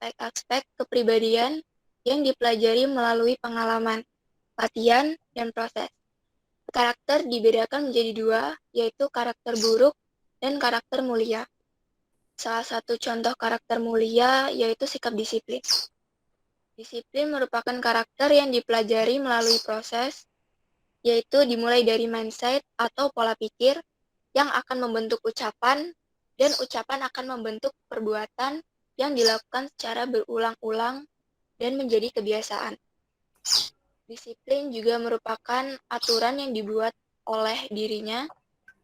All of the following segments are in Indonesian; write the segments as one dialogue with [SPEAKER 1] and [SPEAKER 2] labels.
[SPEAKER 1] aspek-aspek kepribadian yang dipelajari melalui pengalaman, latihan, dan proses. Karakter dibedakan menjadi dua, yaitu karakter buruk dan karakter mulia. Salah satu contoh karakter mulia yaitu sikap disiplin. Disiplin merupakan karakter yang dipelajari melalui proses, yaitu dimulai dari mindset atau pola pikir yang akan membentuk ucapan, dan ucapan akan membentuk perbuatan yang dilakukan secara berulang-ulang dan menjadi kebiasaan. Disiplin juga merupakan aturan yang dibuat oleh dirinya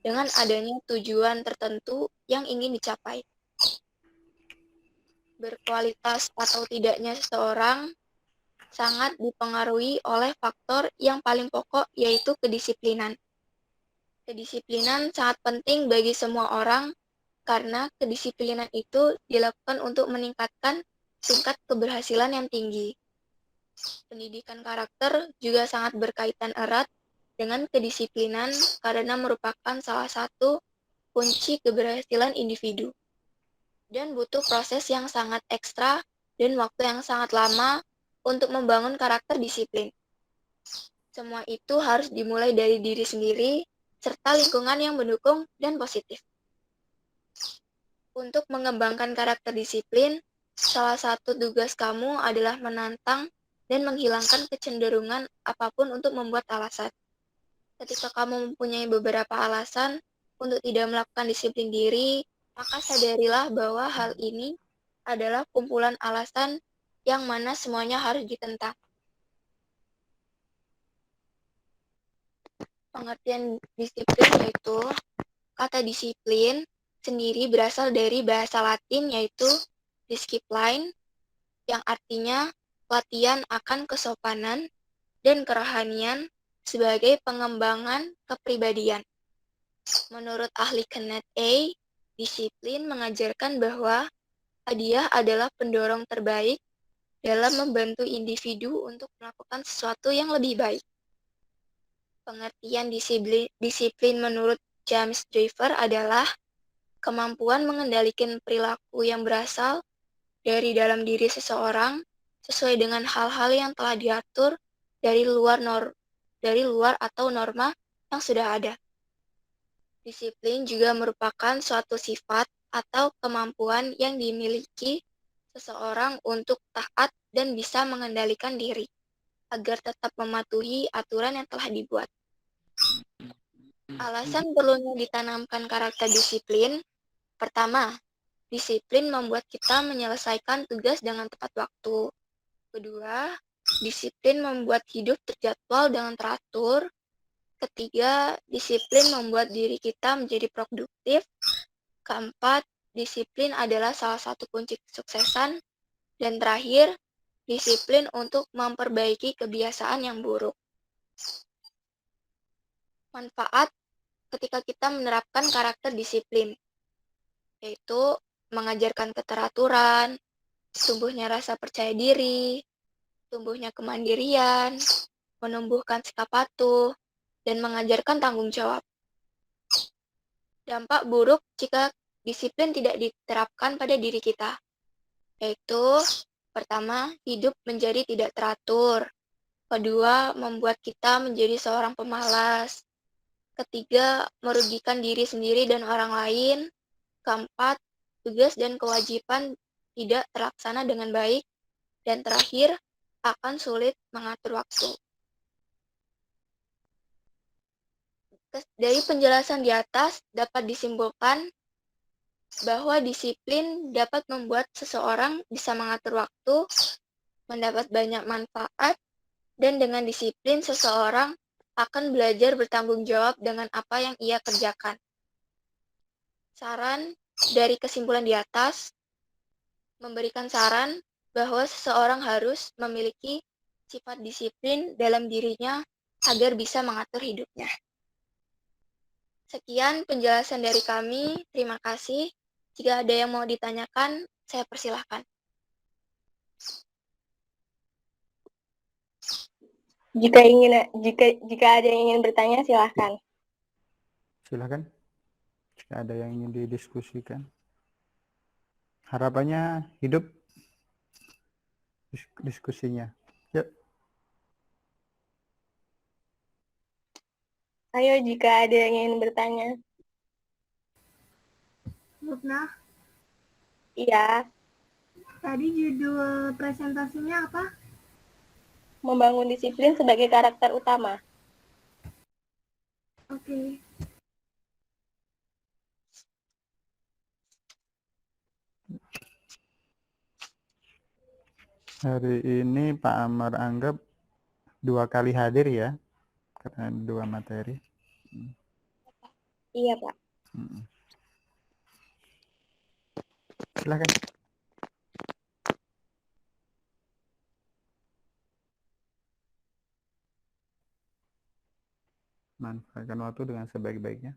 [SPEAKER 1] dengan adanya tujuan tertentu yang ingin dicapai. Berkualitas atau tidaknya seseorang sangat dipengaruhi oleh faktor yang paling pokok, yaitu kedisiplinan. Kedisiplinan sangat penting bagi semua orang karena kedisiplinan itu dilakukan untuk meningkatkan tingkat keberhasilan yang tinggi. Pendidikan karakter juga sangat berkaitan erat dengan kedisiplinan karena merupakan salah satu kunci keberhasilan individu dan butuh proses yang sangat ekstra dan waktu yang sangat lama untuk membangun karakter disiplin. Semua itu harus dimulai dari diri sendiri serta lingkungan yang mendukung dan positif. Untuk mengembangkan karakter disiplin, salah satu tugas kamu adalah menantang dan menghilangkan kecenderungan apapun untuk membuat alasan. Ketika kamu mempunyai beberapa alasan untuk tidak melakukan disiplin diri, maka sadarilah bahwa hal ini adalah kumpulan alasan yang mana semuanya harus ditentang. Pengertian disiplin yaitu kata disiplin sendiri berasal dari bahasa Latin yaitu discipline, yang artinya latihan akan kesopanan dan kerohanian sebagai pengembangan kepribadian. Menurut ahli Kenneth A., disiplin mengajarkan bahwa hadiah adalah pendorong terbaik dalam membantu individu untuk melakukan sesuatu yang lebih baik. Pengertian disiplin menurut James Driver adalah kemampuan mengendalikan perilaku yang berasal dari dalam diri seseorang sesuai dengan hal-hal yang telah diatur dari luar atau norma yang sudah ada. Disiplin juga merupakan suatu sifat atau kemampuan yang dimiliki seseorang untuk taat dan bisa mengendalikan diri agar tetap mematuhi aturan yang telah dibuat. Alasan perlunya ditanamkan karakter disiplin. Pertama, disiplin membuat kita menyelesaikan tugas dengan tepat waktu. Kedua, disiplin membuat hidup terjadwal dengan teratur. Ketiga, disiplin membuat diri kita menjadi produktif. Keempat, disiplin adalah salah satu kunci kesuksesan. Dan terakhir, disiplin untuk memperbaiki kebiasaan yang buruk. Manfaat ketika kita menerapkan karakter disiplin, yaitu mengajarkan keteraturan, tumbuhnya rasa percaya diri, tumbuhnya kemandirian, menumbuhkan sikap patuh, dan mengajarkan tanggung jawab. Dampak buruk jika disiplin tidak diterapkan pada diri kita, yaitu pertama, hidup menjadi tidak teratur. Kedua, membuat kita menjadi seorang pemalas. Ketiga, merugikan diri sendiri dan orang lain. Keempat, tugas dan kewajiban tidak terlaksana dengan baik. Dan terakhir, akan sulit mengatur waktu. Dari penjelasan di atas dapat disimpulkan bahwa disiplin dapat membuat seseorang bisa mengatur waktu, mendapat banyak manfaat, dan dengan disiplin seseorang akan belajar bertanggung jawab dengan apa yang ia kerjakan. Saran dari kesimpulan di atas memberikan saran bahwa seseorang harus memiliki sifat disiplin dalam dirinya agar bisa mengatur hidupnya. Sekian penjelasan dari kami. Terima kasih. Jika ada yang mau ditanyakan, saya persilahkan.
[SPEAKER 2] Jika ada yang ingin bertanya, silahkan.
[SPEAKER 3] Silahkan. Jika ada yang ingin didiskusikan. Harapannya hidup diskusinya. Yuk.
[SPEAKER 2] Ayo jika ada yang ingin bertanya.
[SPEAKER 4] Lupna,
[SPEAKER 2] Iya,
[SPEAKER 4] tadi judul presentasinya apa?
[SPEAKER 2] membangun disiplin sebagai karakter utama.
[SPEAKER 4] Oke.
[SPEAKER 3] Hari ini Pak Amar anggap 2 kali hadir ya, karena 2 materi.
[SPEAKER 2] Iya, Pak.
[SPEAKER 3] Silakan. Manfaatkan waktu dengan sebaik-baiknya.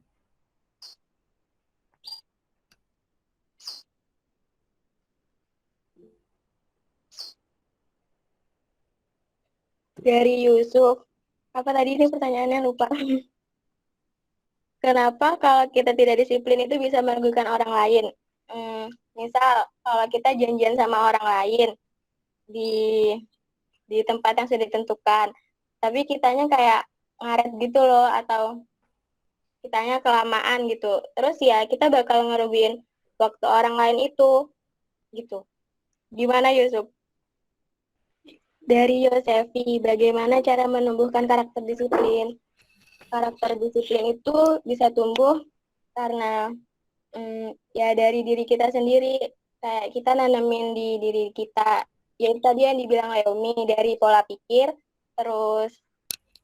[SPEAKER 2] Dari Yusuf. Apa tadi ini pertanyaannya lupa. Kenapa kalau kita tidak disiplin itu bisa merugikan orang lain? Misal kalau kita janjian sama orang lain di tempat yang sudah ditentukan, tapi kitanya kayak ngaret gitu loh, atau kitanya kelamaan gitu. Terus ya kita bakal ngerugiin waktu orang lain itu gitu. Gimana Yusuf? Dari Yosefi, bagaimana cara menumbuhkan karakter disiplin? Karakter disiplin itu bisa tumbuh karena ya dari diri kita sendiri, kayak kita nanamin di diri kita, ya tadi yang dibilang Leomi, dari pola pikir terus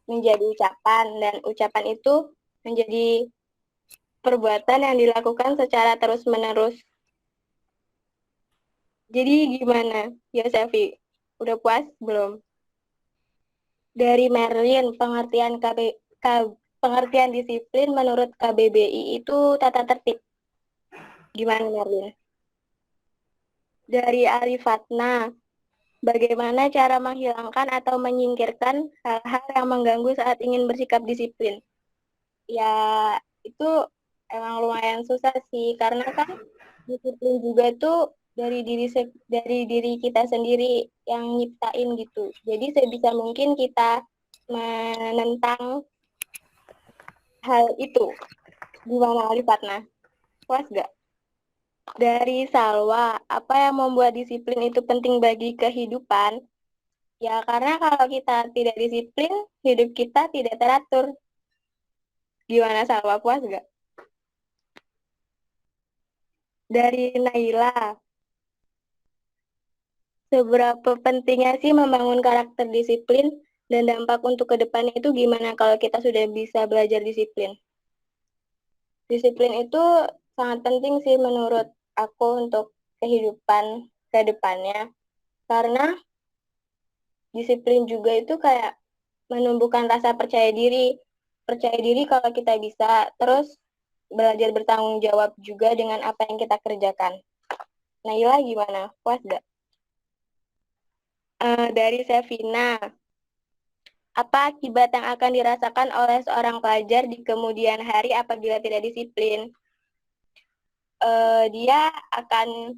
[SPEAKER 2] menjadi ucapan, dan ucapan itu menjadi perbuatan yang dilakukan secara terus-menerus. Jadi gimana Yosefi? Udah puas belum? Dari Merlin, pengertian disiplin menurut KBBI itu tata tertib. Gimana Merlin? Dari Alifatna, bagaimana cara menghilangkan atau menyingkirkan hal-hal yang mengganggu saat ingin bersikap disiplin? Ya, itu emang lumayan susah sih, karena kan disiplin juga tuh dari diri kita sendiri yang nyiptain gitu. Jadi sebisa mungkin kita menentang hal itu. Gimana Alifatna? Puas gak? Dari Salwa, apa yang membuat disiplin itu penting bagi kehidupan? Ya karena kalau kita tidak disiplin, hidup kita tidak teratur. Gimana Salwa, puas gak? Dari Naila, seberapa pentingnya sih membangun karakter disiplin dan dampak untuk kedepannya itu gimana kalau kita sudah bisa belajar disiplin? Disiplin itu sangat penting sih menurut aku untuk kehidupan kedepannya, karena disiplin juga itu kayak menumbuhkan rasa percaya diri. Percaya diri kalau kita bisa, terus belajar bertanggung jawab juga dengan apa yang kita kerjakan. Naila gimana? Puas gak? Dari Sevina, apa akibat yang akan dirasakan oleh seorang pelajar di kemudian hari apabila tidak disiplin? Dia akan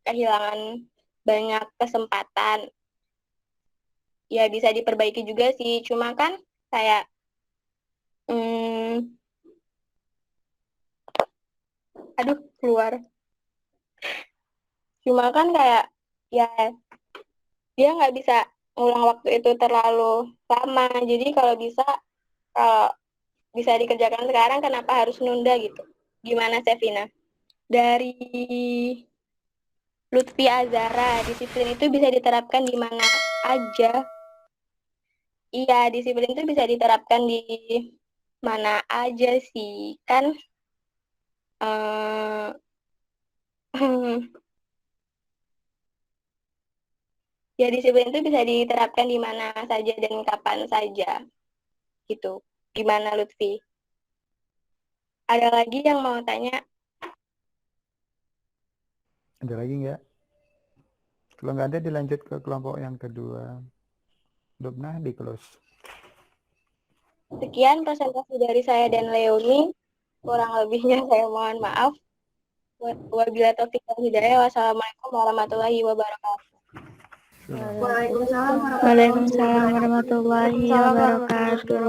[SPEAKER 2] kehilangan banyak kesempatan. Ya bisa diperbaiki juga sih, cuma kan kayak aduh keluar. Cuma kan kayak ya dia nggak bisa ngulang waktu itu terlalu lama. Jadi kalau bisa dikerjakan sekarang, kenapa harus nunda gitu? Gimana Sevina? Dari Lutfi Azara, disiplin itu bisa diterapkan di mana aja. Iya, disiplin itu bisa diterapkan di mana aja sih. Kan ya disiplin itu bisa diterapkan di mana saja dan kapan saja. Gitu. Gimana Lutfi? Ada lagi yang mau tanya?
[SPEAKER 3] Ada lagi nggak? Kalau nggak ada dilanjut ke kelompok yang kedua. Lupna di close.
[SPEAKER 2] Sekian presentasi dari saya dan Leoni. Kurang lebihnya saya mohon maaf. Wabillahi taufiq wal hidayah. Wassalamualaikum warahmatullahi wabarakatuh.
[SPEAKER 4] Waalaikumsalam
[SPEAKER 2] Waalaikumsalam warahmatullahi wabarakatuh.